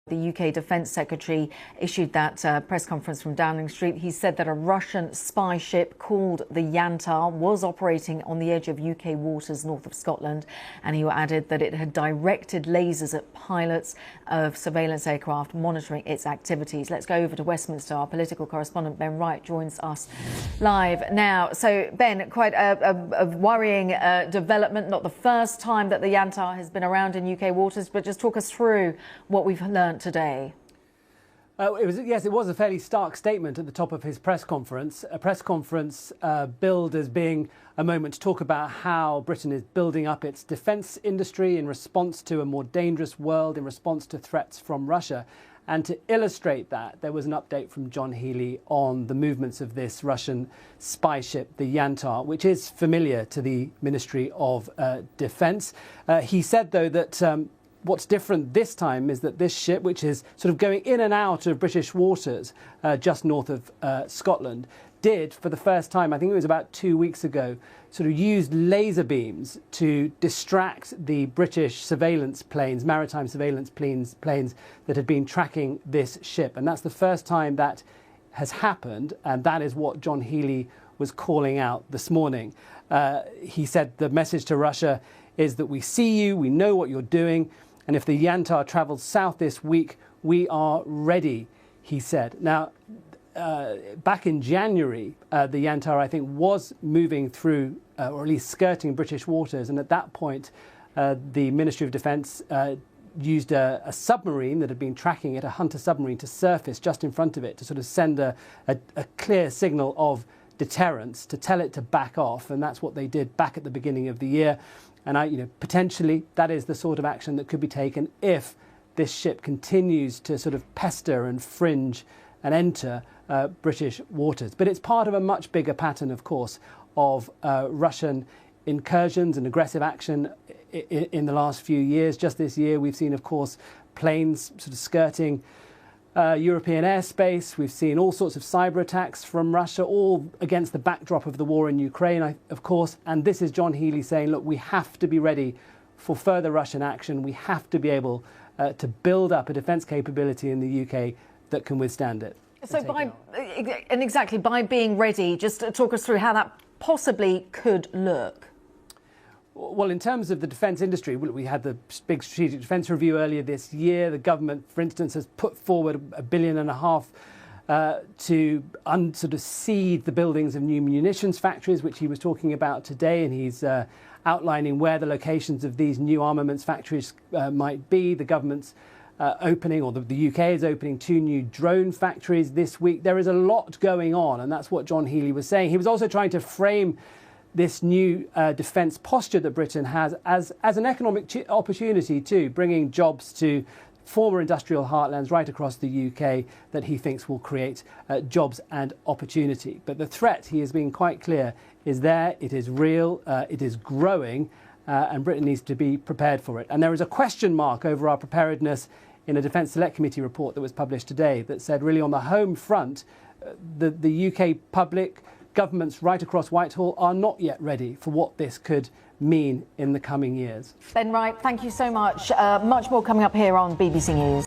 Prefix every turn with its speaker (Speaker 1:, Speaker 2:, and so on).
Speaker 1: The UK Defence Secretary issued that press conference from Downing Street. He said that a Russian spy ship called the Yantar was operating on the edge of UK waters north of Scotland, and he added that it had directed lasers at pilots of surveillance aircraft monitoring its activities. Let's go over to Westminster. Our political correspondent Ben Wright joins us live now. So Ben, quite a worrying development. Not the first time that the Yantar has been around in UK waters, but just talk us through what we've learned today.
Speaker 2: It was a fairly stark statement at the top of his press conference. A press conference billed as being a moment to talk about how Britain is building up its defence industry in response to a more dangerous world, in response to threats from Russia. And to illustrate that, there was an update from John Healey on the movements of this Russian spy ship, the Yantar, which is familiar to the Ministry of Defence. He said, though, that what's different this time is that this ship, which is sort of going in and out of British waters just north of Scotland, did, for the first time, I think it was about 2 weeks ago, sort of used laser beams to distract the British surveillance planes, maritime surveillance planes that had been tracking this ship. And that's the first time that has happened, and that is what John Healey was calling out this morning. He said the message to Russia is that we see you, we know what you're doing, and if the Yantar travels south this week, we are ready, he said. Now, back in January, the Yantar, I think, was moving through, or at least skirting British waters. And at that point, the Ministry of Defence used a submarine that had been tracking it, a Hunter submarine, to surface just in front of it to sort of send a clear signal of deterrence, to tell it to back off. And that's what they did back at the beginning of the year. And potentially that is the sort of action that could be taken if this ship continues to sort of pester and fringe and enter British waters. But it's part of a much bigger pattern, of course, of Russian incursions and aggressive action in the last few years. Just this year, we've seen, of course, planes sort of skirting European airspace. We've seen all sorts of cyber attacks from Russia, all against the backdrop of the war in Ukraine, of course. And this is John Healey saying, look, we have to be ready for further Russian action. We have to be able to build up a defence capability in the UK that can withstand it.
Speaker 1: So by being ready, just talk us through how that possibly could look.
Speaker 2: Well, in terms of the defence industry, we had the big strategic defence review earlier this year. The government, for instance, has put forward $1.5 billion to sort of seed the buildings of new munitions factories, which he was talking about today, and he's outlining where the locations of these new armaments factories might be. The government's opening, or the UK is opening 2 new drone factories this week. There is a lot going on, and that's what John Healey was saying. He was also trying to frame this new defence posture that Britain has as an economic opportunity too, bringing jobs to former industrial heartlands right across the UK that he thinks will create jobs and opportunity. But the threat, he has been quite clear, is there, it is real, it is growing, and Britain needs to be prepared for it. And there is a question mark over our preparedness in a Defence Select Committee report that was published today that said really on the home front, the UK public, governments right across Whitehall are not yet ready for what this could mean in the coming years.
Speaker 1: Ben Wright, thank you so much. Much more coming up here on BBC News.